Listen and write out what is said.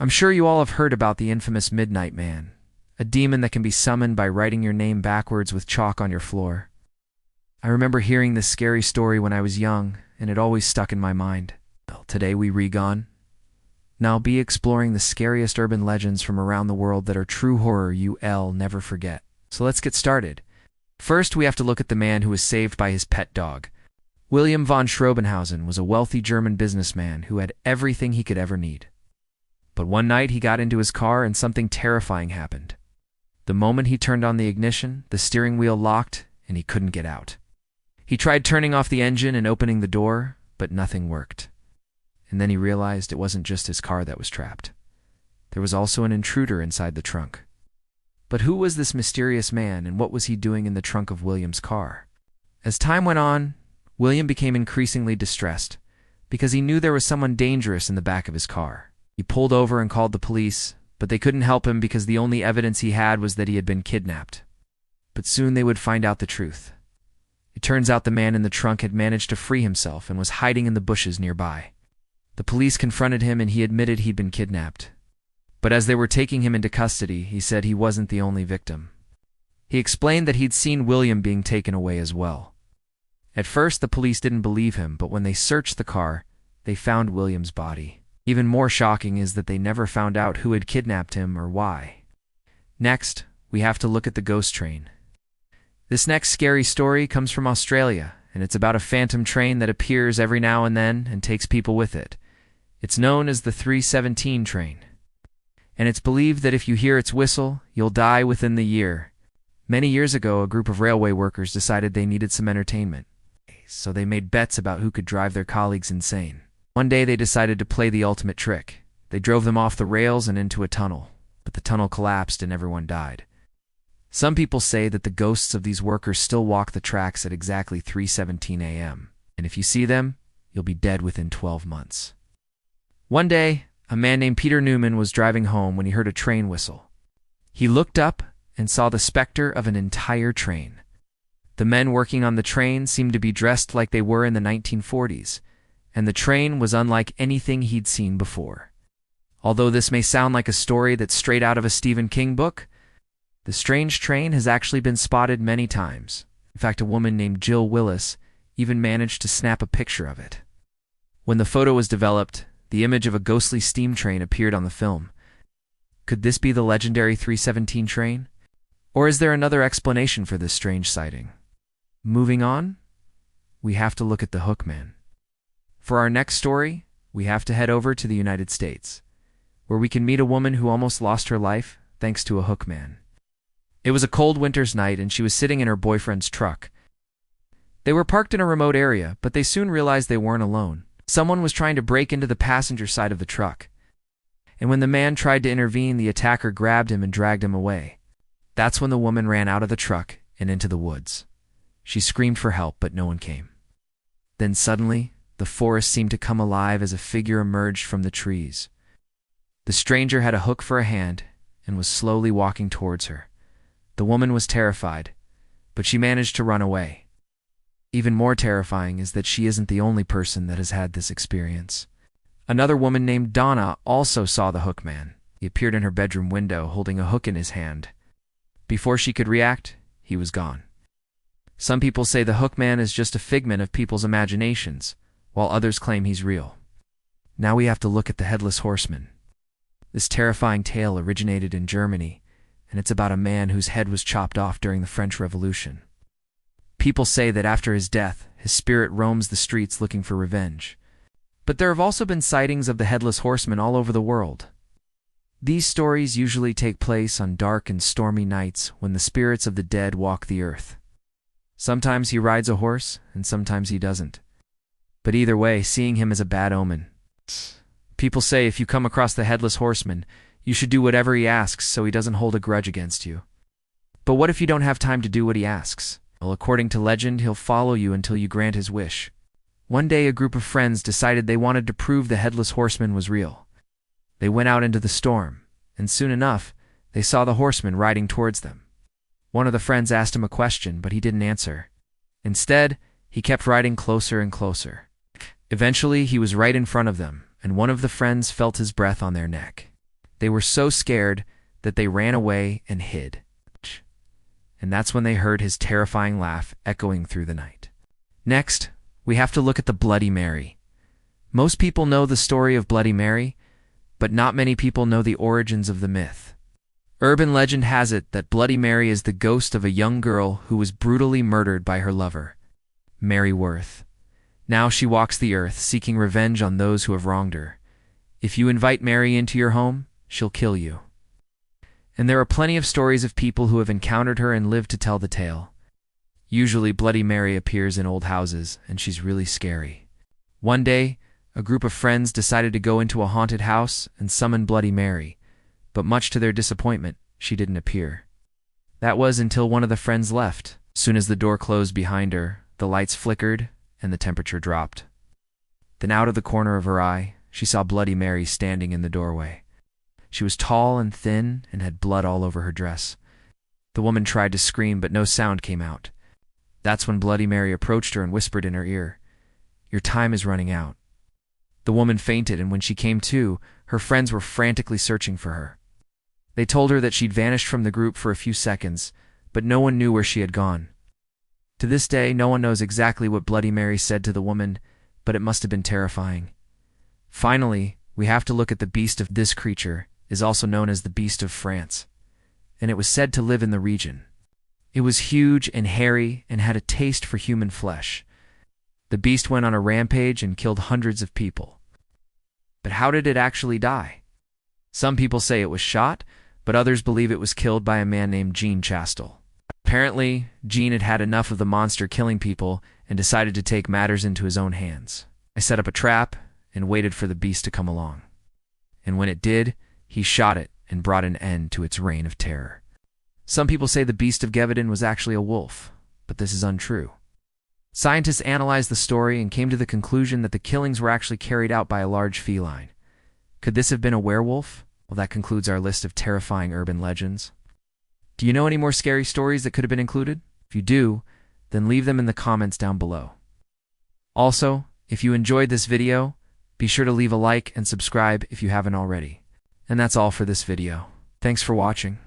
I'm sure you all have heard about the infamous Midnight Man, a demon that can be summoned by writing your name backwards with chalk on your floor. I remember hearing this scary story when I was young, and it always stuck in my mind. Well, today we re-gone. Now I'll be exploring the scariest urban legends from around the world that are true horror you'll never forget. So let's get started. First, we have to look at the man who was saved by his pet dog. William von Schrobenhausen was a wealthy German businessman who had everything he could ever need. But one night he got into his car and something terrifying happened. The moment he turned on the ignition, the steering wheel locked and he couldn't get out. He tried turning off the engine and opening the door, but nothing worked. And then he realized it wasn't just his car that was trapped. There was also an intruder inside the trunk. But who was this mysterious man, and what was he doing in the trunk of William's car? As time went on, William became increasingly distressed, because he knew there was someone dangerous in the back of his car. He pulled over and called the police, but they couldn't help him because the only evidence he had was that he had been kidnapped. But soon they would find out the truth. It turns out the man in the trunk had managed to free himself and was hiding in the bushes nearby. The police confronted him and he admitted he'd been kidnapped. But as they were taking him into custody, he said he wasn't the only victim. He explained that he'd seen William being taken away as well. At first, the police didn't believe him, but when they searched the car, they found William's body. Even more shocking is that they never found out who had kidnapped him or why. Next, we have to look at the ghost train. This next scary story comes from Australia, and it's about a phantom train that appears every now and then and takes people with it. It's known as the 317 train. And it's believed that if you hear its whistle, you'll die within the year. Many years ago, a group of railway workers decided they needed some entertainment. So they made bets about who could drive their colleagues insane. One day they decided to play the ultimate trick. They drove them off the rails and into a tunnel, but the tunnel collapsed and everyone died. Some people say that the ghosts of these workers still walk the tracks at exactly 3:17 a.m. And if you see them, you'll be dead within 12 months. One day, a man named Peter Newman was driving home when he heard a train whistle. He looked up and saw the specter of an entire train. The men working on the train seemed to be dressed like they were in the 1940s, and the train was unlike anything he'd seen before. Although this may sound like a story that's straight out of a Stephen King book, the strange train has actually been spotted many times. In fact, a woman named Jill Willis even managed to snap a picture of it. When the photo was developed, the image of a ghostly steam train appeared on the film. Could this be the legendary 317 train? Or is there another explanation for this strange sighting? Moving on, we have to look at the Hookman. For our next story, we have to head over to the United States, where we can meet a woman who almost lost her life thanks to a Hookman. It was a cold winter's night and she was sitting in her boyfriend's truck. They were parked in a remote area, but they soon realized they weren't alone. Someone was trying to break into the passenger side of the truck. And when the man tried to intervene, the attacker grabbed him and dragged him away. That's when the woman ran out of the truck and into the woods. She screamed for help, but no one came. Then suddenly, the forest seemed to come alive as a figure emerged from the trees. The stranger had a hook for a hand and was slowly walking towards her. The woman was terrified, but she managed to run away. Even more terrifying is that she isn't the only person that has had this experience. Another woman named Donna also saw the Hookman. He appeared in her bedroom window holding a hook in his hand. Before she could react, he was gone. Some people say the Hookman is just a figment of people's imaginations, while others claim he's real. Now we have to look at the Headless Horseman. This terrifying tale originated in Germany, and it's about a man whose head was chopped off during the French Revolution. People say that after his death, his spirit roams the streets looking for revenge. But there have also been sightings of the Headless Horseman all over the world. These stories usually take place on dark and stormy nights when the spirits of the dead walk the earth. Sometimes he rides a horse, and sometimes he doesn't. But either way, seeing him is a bad omen. People say if you come across the Headless Horseman, you should do whatever he asks so he doesn't hold a grudge against you. But what if you don't have time to do what he asks? Well, according to legend, he'll follow you until you grant his wish. One day, a group of friends decided they wanted to prove the Headless Horseman was real. They went out into the storm, and soon enough, they saw the horseman riding towards them. One of the friends asked him a question, but he didn't answer. Instead, he kept riding closer and closer. Eventually, he was right in front of them, and one of the friends felt his breath on their neck. They were so scared that they ran away and hid. And that's when they heard his terrifying laugh echoing through the night. Next, we have to look at the Bloody Mary. Most people know the story of Bloody Mary, but not many people know the origins of the myth. Urban legend has it that Bloody Mary is the ghost of a young girl who was brutally murdered by her lover, Mary Worth. Now she walks the earth seeking revenge on those who have wronged her. If you invite Mary into your home, she'll kill you. And there are plenty of stories of people who have encountered her and lived to tell the tale. Usually Bloody Mary appears in old houses, and she's really scary. One day, a group of friends decided to go into a haunted house and summon Bloody Mary, but much to their disappointment, she didn't appear. That was until one of the friends left. Soon as the door closed behind her, the lights flickered and the temperature dropped. Then out of the corner of her eye, she saw Bloody Mary standing in the doorway. She was tall and thin and had blood all over her dress. The woman tried to scream, but no sound came out. That's when Bloody Mary approached her and whispered in her ear, "Your time is running out." The woman fainted, and when she came to, her friends were frantically searching for her. They told her that she'd vanished from the group for a few seconds, but no one knew where she had gone. To this day, no one knows exactly what Bloody Mary said to the woman, but it must have been terrifying. Finally, we have to look at the beast of this creature, is also known as the Beast of France, and it was said to live in the region. It was huge and hairy and had a taste for human flesh. The beast went on a rampage and killed hundreds of people. But how did it actually die? Some people say it was shot, but others believe it was killed by a man named Jean Chastel. Apparently, Jean had had enough of the monster killing people and decided to take matters into his own hands. I set up a trap and waited for the beast to come along. And when it did, he shot it and brought an end to its reign of terror. Some people say the Beast of Gévaudan was actually a wolf, but this is untrue. Scientists analyzed the story and came to the conclusion that the killings were actually carried out by a large feline. Could this have been a werewolf? Well, that concludes our list of terrifying urban legends. Do you know any more scary stories that could have been included? If you do, then leave them in the comments down below. Also, if you enjoyed this video, be sure to leave a like and subscribe if you haven't already. And that's all for this video. Thanks for watching.